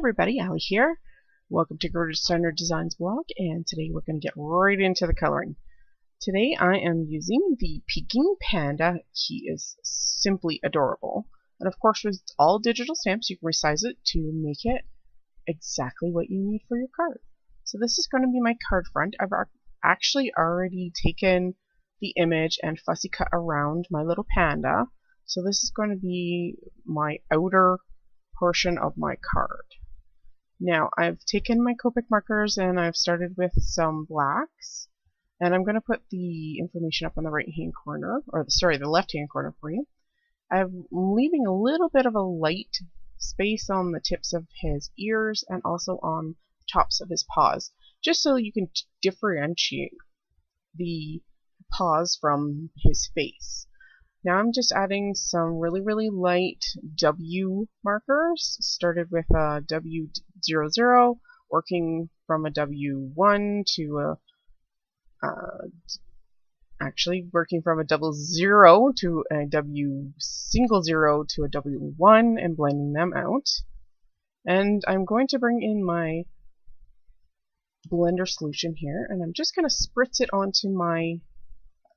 everybody, Allie here. Welcome to Gerda Steiner Designs blog, and today we're going to get right into the coloring. Today I am using the Peking Panda. He is simply adorable. And of course with all digital stamps you can resize it to make it exactly what you need for your card. So this is going to be my card front. I've actually already taken the image and fussy cut around my little panda. So this is going to be my outer portion of my card. Now I've taken my Copic markers and I've started with some blacks, and I'm going to put the information up on the right hand corner, or the left hand corner for you. I'm leaving a little bit of a light space on the tips of his ears and also on the tops of his paws, just so you can differentiate the paws from his face. Now I'm just adding some really light W markers. Started with a W00, working from a W1 to working from a 00 to a W00 to a W1 and blending them out. And I'm going to bring in my blender solution here, and I'm just going to spritz it onto my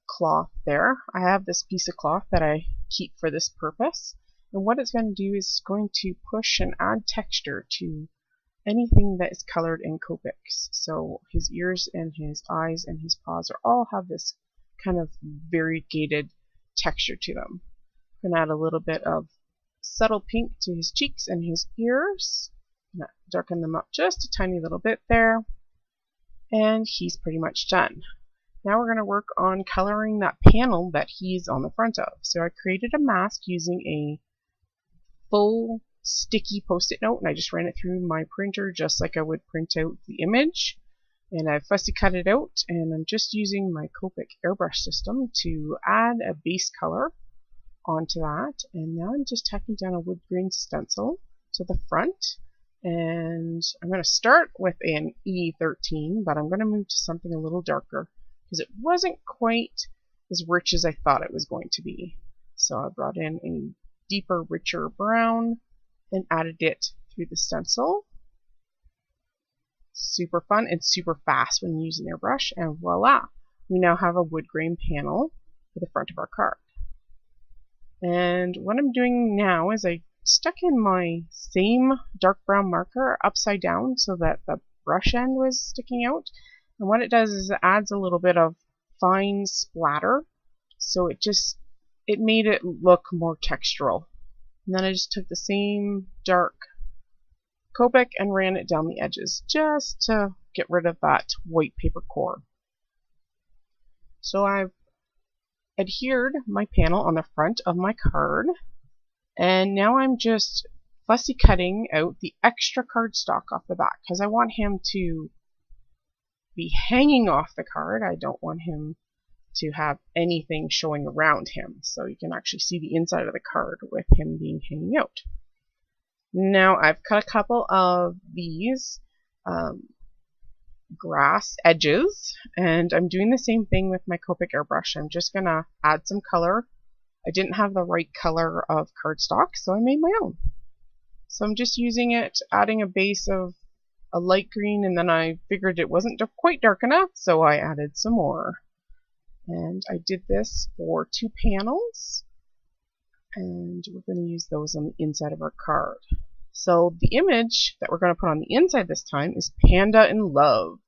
cloth there. I have this piece of cloth that I keep for this purpose, and what it's going to do is going to push and add texture to anything that is colored in Copics. So his ears and his eyes and his paws all have this kind of variegated texture to them. I'm going to add a little bit of subtle pink to his cheeks and his ears, darken them up just a tiny little bit there, and he's pretty much done. Now we're going to work on coloring that panel that he's on the front of. So I created a mask using a full sticky post-it note, and I just ran it through my printer just like I would print out the image. And I fussy cut it out, and I'm just using my Copic airbrush system to add a base color onto that. And now I'm just tacking down a wood grain stencil to the front. And I'm going to start with an E13, but I'm going to move to something a little darker, because it wasn't quite as rich as I thought it was going to be. So I brought in a deeper, richer brown and added it through the stencil. Super fun and super fast when you use an airbrush, and voila! We now have a wood grain panel for the front of our card. And what I'm doing now is I stuck in my same dark brown marker upside down so that the brush end was sticking out. And what it does is it adds a little bit of fine splatter, so it made it look more textural. And then I just took the same dark Copic and ran it down the edges just to get rid of that white paper core. So I've adhered my panel on the front of my card, and now I'm just fussy cutting out the extra cardstock off the back, because I want him to be hanging off the card. I don't want him to have anything showing around him, so you can actually see the inside of the card with him being hanging out. Now I've cut a couple of these grass edges, and I'm doing the same thing with my Copic airbrush. I'm just going to add some color. I didn't have the right color of cardstock, so I made my own. So I'm just using it, adding a base of a light green, and then I figured it wasn't quite dark enough, so I added some more. And I did this for 2 panels, and we're going to use those on the inside of our card. So the image that we're going to put on the inside this time is Panda in Love.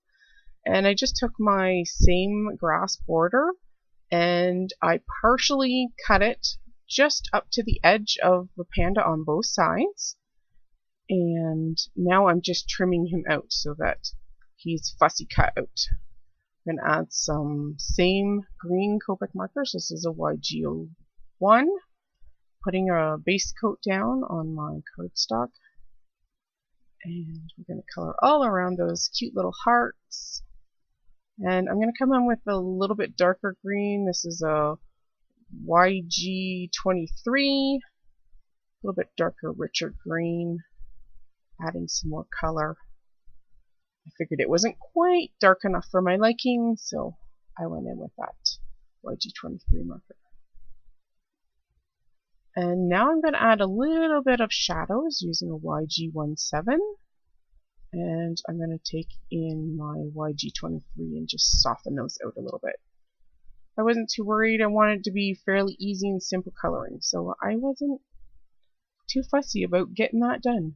And I just took my same grass border and I partially cut it just up to the edge of the panda on both sides. And now I'm just trimming him out so that he's fussy cut out. I'm going to add some same green Copic markers. This is a YG01. Putting a base coat down on my cardstock. And we're going to color all around those cute little hearts. And I'm going to come in with a little bit darker green. This is a YG23. A little bit darker, richer green. Adding some more color. I figured it wasn't quite dark enough for my liking, so I went in with that YG23 marker. And now I'm going to add a little bit of shadows using a YG17. And I'm going to take in my YG23 and just soften those out a little bit. I wasn't too worried. I wanted it to be fairly easy and simple coloring, so I wasn't too fussy about getting that done.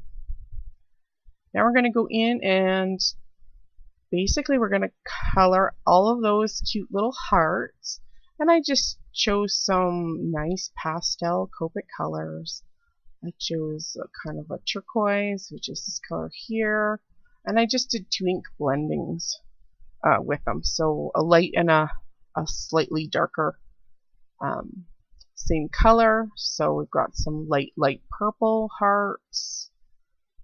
Now we're going to go in and basically we're going to color all of those cute little hearts, and I just chose some nice pastel Copic colors. I chose a kind of a turquoise, which is this color here, and I just did 2 ink blendings with them, so a light and a slightly darker same color. So we've got some light purple hearts,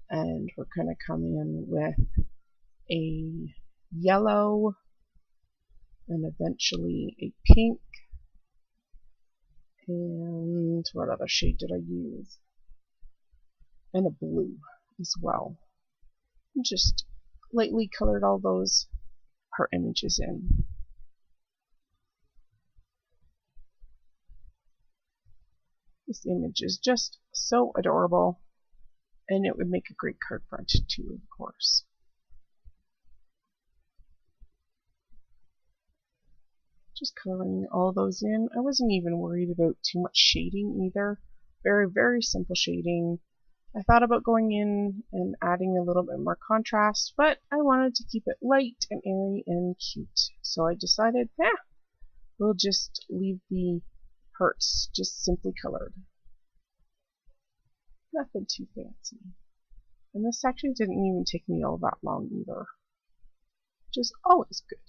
and we're going to come in with a yellow and eventually a pink. And what other shade did I use? And a blue as well. And just lightly colored all those heart images in. This image is just so adorable, and it would make a great card front too, of course. Just coloring all those in. I wasn't even worried about too much shading either. Very, very simple shading. I thought about going in and adding a little bit more contrast, but I wanted to keep it light and airy and cute. So I decided, we'll just leave the hearts just simply colored. Nothing too fancy. And this actually didn't even take me all that long either, which is always good.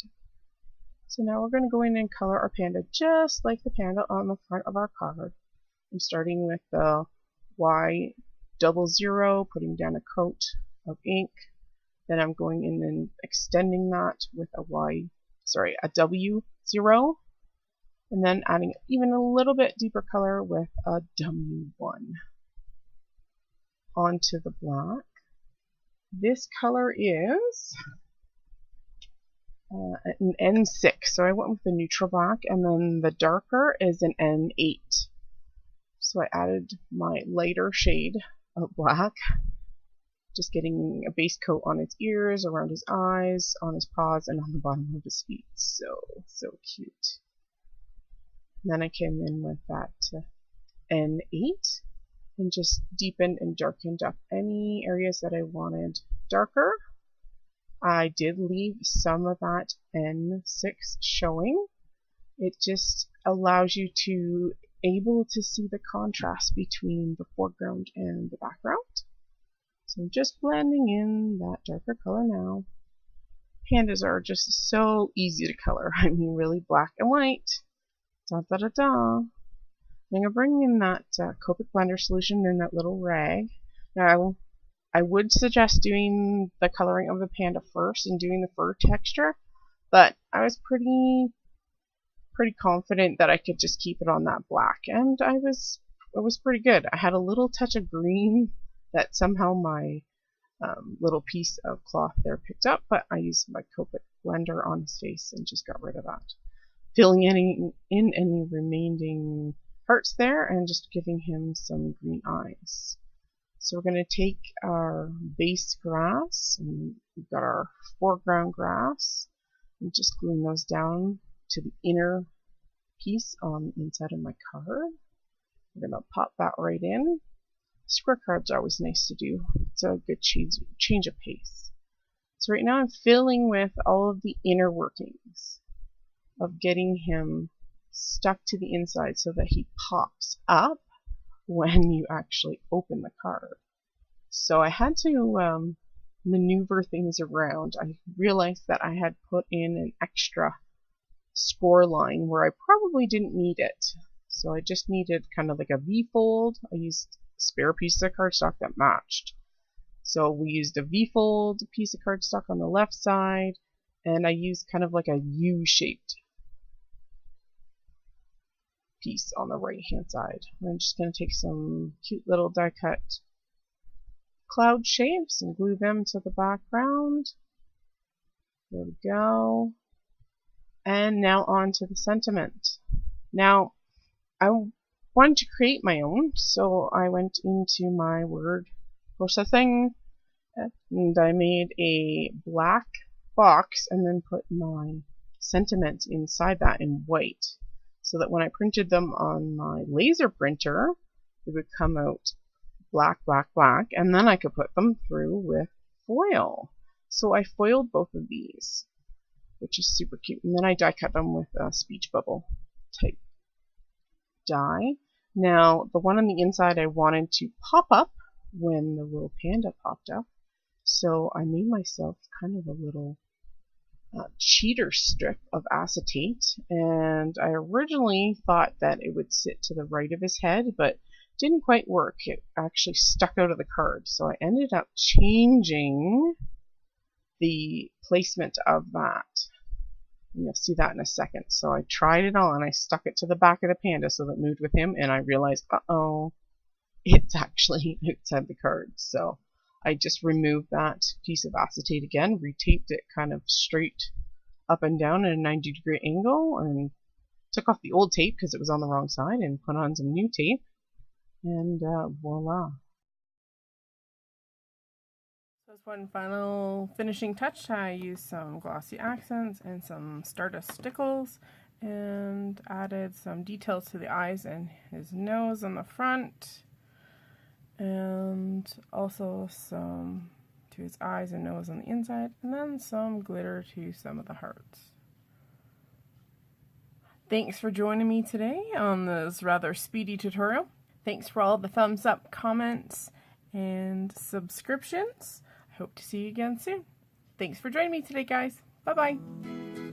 So now we're going to go in and color our panda just like the panda on the front of our card. I'm starting with the Y00, putting down a coat of ink. Then I'm going in and extending that with a W0, and then adding even a little bit deeper color with a W1 onto the black. This color is an N6, so I went with the neutral black, and then the darker is an N8. So I added my lighter shade of black, just getting a base coat on his ears, around his eyes, on his paws, and on the bottom of his feet. So cute. And then I came in with that N8 and just deepened and darkened up any areas that I wanted darker. I did leave some of that N6 showing. It just allows you to able to see the contrast between the foreground and the background. So I'm just blending in that darker color now. Pandas are just so easy to color. I mean, really black and white. Da da da da. I'm going to bring in that Copic blender solution in that little rag. Now I would suggest doing the coloring of the panda first and doing the fur texture, but I was pretty confident that I could just keep it on that black, and it was pretty good. I had a little touch of green that somehow my little piece of cloth there picked up, but I used my Copic blender on his face and just got rid of that, filling in any remaining parts there and just giving him some green eyes. So we're going to take our base grass, and we've got our foreground grass, and just gluing those down to the inner piece on the inside of my card. We're going to pop that right in. Square cards are always nice to do. It's a good change of pace. So right now I'm filling with all of the inner workings of getting him stuck to the inside so that he pops up when you actually open the card. So I had to maneuver things around. I realized that I had put in an extra score line where I probably didn't need it. So I just needed kind of like a V-fold. I used a spare piece of cardstock that matched. So we used a V-fold piece of cardstock on the left side, and I used kind of like a U-shaped piece on the right hand side. I'm just going to take some cute little die cut cloud shapes and glue them to the background. There we go. And now on to the sentiment. Now I wanted to create my own, so I went into my word processing And I made a black box and then put my sentiments inside that in white, so that when I printed them on my laser printer, it would come out black, black, black, and then I could put them through with foil. So I foiled both of these, which is super cute. And then I die cut them with a speech bubble type die. Now, the one on the inside I wanted to pop up when the little panda popped up. So I made myself kind of a little cheater strip of acetate, and I originally thought that it would sit to the right of his head, but didn't quite work. It actually stuck out of the card, so I ended up changing the placement of that. And you'll see that in a second. So I tried it on. I stuck it to the back of the panda so that it moved with him, and I realized, uh-oh, it's actually outside the card. So I just removed that piece of acetate again, retaped it kind of straight up and down at a 90-degree angle, and took off the old tape because it was on the wrong side, and put on some new tape, and voila. So as one final finishing touch, I used some glossy accents and some Stardust stickles, and added some details to the eyes and his nose on the front, and also some to his eyes and nose on the inside, and then some glitter to some of the hearts. Thanks for joining me today on this rather speedy tutorial. Thanks for all the thumbs up, comments, and subscriptions. I hope to see you again soon. Thanks for joining me today, guys. Bye-bye.